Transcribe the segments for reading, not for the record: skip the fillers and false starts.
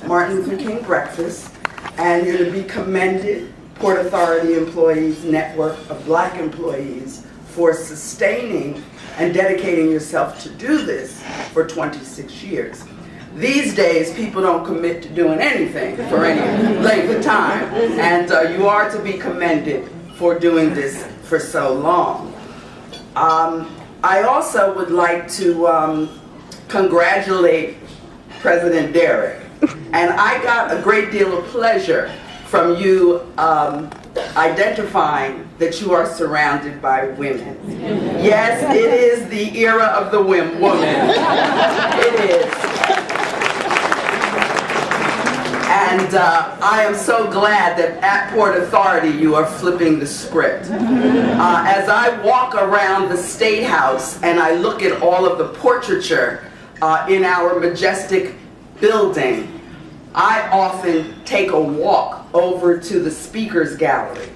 Martin Luther King breakfast, and you're to be commended, Port Authority Employees Network of Black Employees, for sustaining and dedicating yourself to do this for 26 years. These days, people don't commit to doing anything for any length of time, and you are to be commended for doing this for so long. I also would like to congratulate President Derrick, and I got a great deal of pleasure from you identifying that you are surrounded by women. Yes, it is the era of the woman. It is. And I am so glad that at Port Authority you are flipping the script. As I walk around the State House and I look at all of the portraiture in our majestic building, I often take a walk over to the Speaker's Gallery,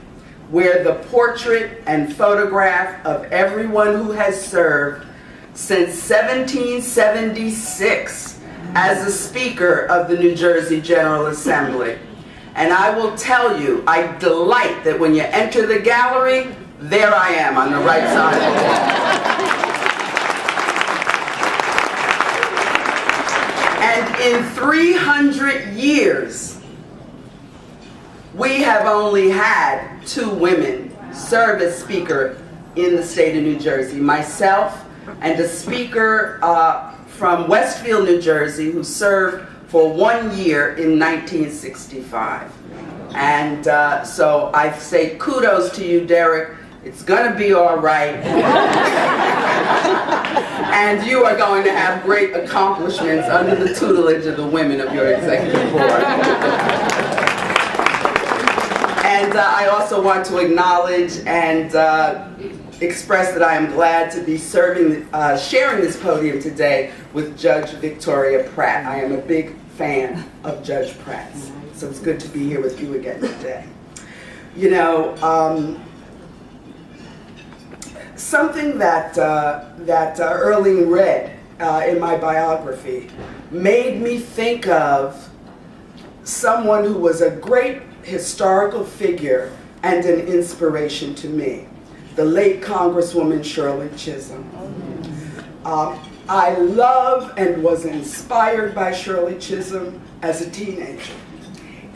where the portrait and photograph of everyone who has served since 1776 as the Speaker of the New Jersey General Assembly. And I will tell you, I delight that when you enter the gallery, there I am on the right side of the wall. And in 300 years, we have only had 2 women serve as Speaker in the state of New Jersey. Myself and a Speaker from Westfield, New Jersey, who served for 1 year in 1965. And so I say kudos to you, Derrick. It's gonna be all right. And you are going to have great accomplishments under the tutelage of the women of your executive board. And I also want to acknowledge and express that I am glad to be sharing this podium today with Judge Victoria Pratt. I am a big fan of Judge Pratt, so it's good to be here with you again today. You know, something that Earlene read in my biography made me think of someone who was a great historical figure and an inspiration to me, the late Congresswoman Shirley Chisholm. I love and was inspired by Shirley Chisholm as a teenager.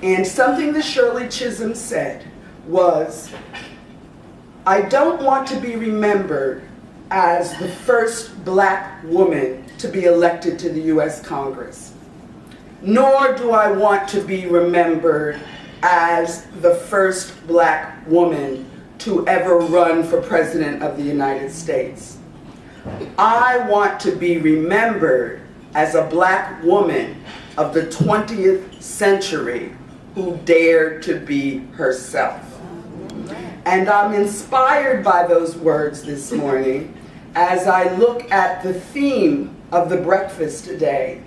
And something that Shirley Chisholm said was, I don't want to be remembered as the first black woman to be elected to the U.S. Congress, nor do I want to be remembered as the first black woman to ever run for President of the United States. I want to be remembered as a black woman of the 20th century who dared to be herself. And I'm inspired by those words this morning as I look at the theme of the breakfast today,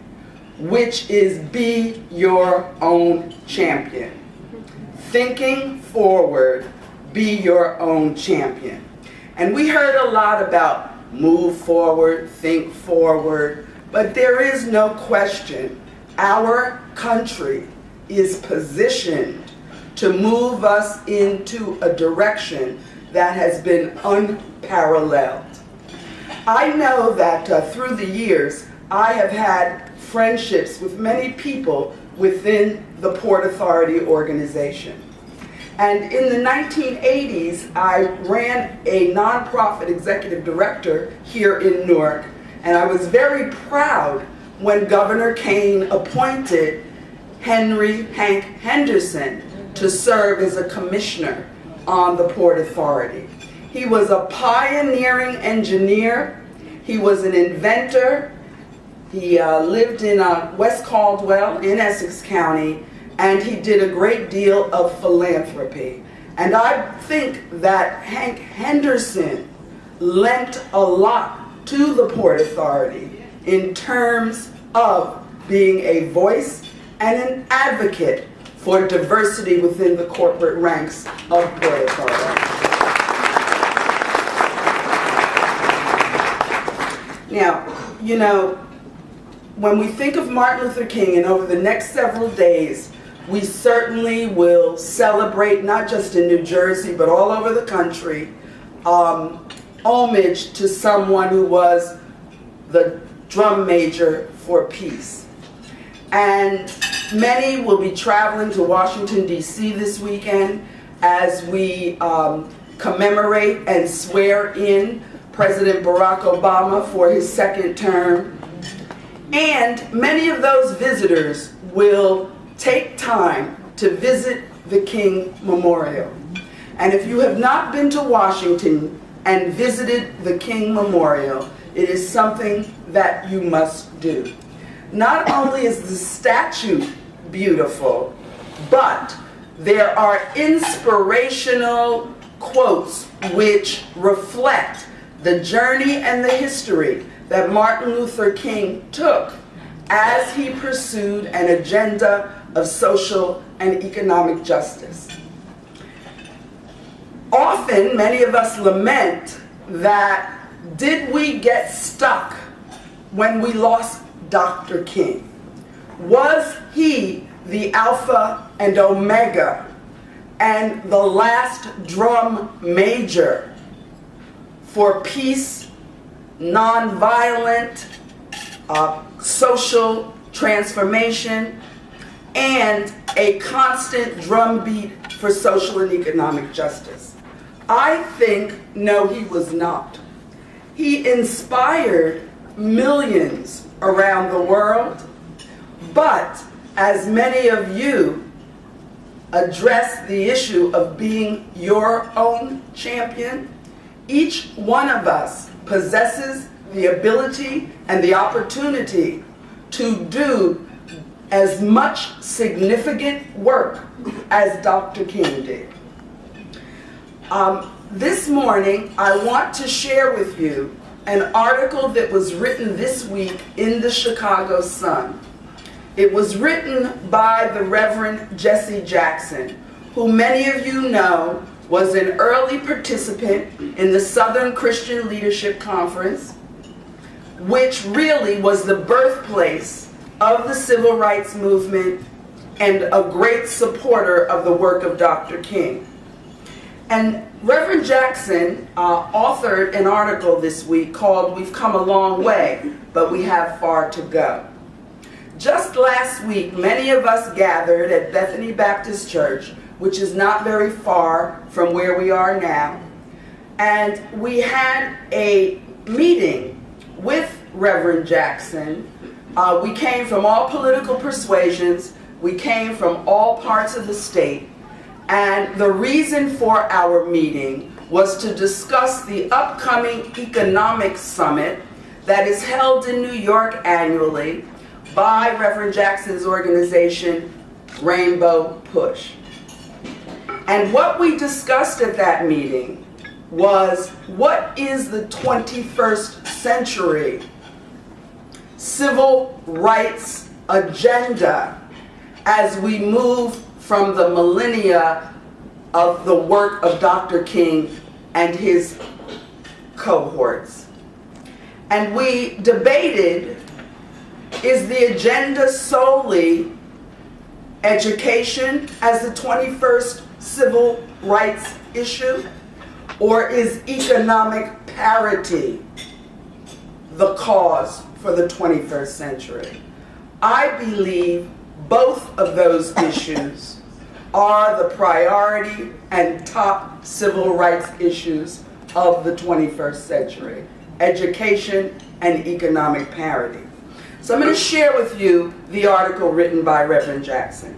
which is Be Your Own Champion. Thinking forward, be your own champion. And we heard a lot about move forward, think forward, but there is no question our country is positioned to move us into a direction that has been unparalleled. I know that through the years, I have had friendships with many people within the Port Authority organization. And in the 1980s, I ran a nonprofit executive director here in Newark, and I was very proud when Governor Kane appointed Hank Henderson to serve as a commissioner on the Port Authority. He was a pioneering engineer, he was an inventor, he lived in West Caldwell in Essex County, and he did a great deal of philanthropy. And I think that Hank Henderson lent a lot to the Port Authority in terms of being a voice and an advocate for diversity within the corporate ranks of Port Authority. Now, you know, when we think of Martin Luther King, and over the next several days, we certainly will celebrate, not just in New Jersey, but all over the country, homage to someone who was the drum major for peace. And many will be traveling to Washington, D.C. this weekend as we commemorate and swear in President Barack Obama for his second term. And many of those visitors will take time to visit the King Memorial. And if you have not been to Washington and visited the King Memorial, it is something that you must do. Not only is the statue beautiful, but there are inspirational quotes which reflect the journey and the history that Martin Luther King took as he pursued an agenda of social and economic justice. Often, many of us lament that did we get stuck when we lost Dr. King? Was he the Alpha and Omega and the last drum major for peace, nonviolent, social transformation, and a constant drumbeat for social and economic justice? I think, no, he was not. He inspired millions around the world, but as many of you address the issue of being your own champion, each one of us possesses the ability and the opportunity to do as much significant work as Dr. King did. This morning, I want to share with you an article that was written this week in the Chicago Sun. It was written by the Reverend Jesse Jackson, who many of you know was an early participant in the Southern Christian Leadership Conference, which really was the birthplace of the civil rights movement and a great supporter of the work of Dr. King. And Reverend Jackson authored an article this week called "We've Come a Long Way, but We Have Far to Go." Just last week, many of us gathered at Bethany Baptist Church, which is not very far from where we are now, and we had a meeting with Reverend Jackson. We came from all political persuasions, we came from all parts of the state, and the reason for our meeting was to discuss the upcoming economic summit that is held in New York annually by Reverend Jackson's organization, Rainbow Push. And what we discussed at that meeting was, what is the 21st century civil rights agenda as we move from the millennia of the work of Dr. King and his cohorts? And we debated, is the agenda solely education as the 21st civil rights issue, or is economic parity the cause for the 21st century? I believe both of those issues are the priority and top civil rights issues of the 21st century: education and economic parity. So I'm going to share with you the article written by Reverend Jackson.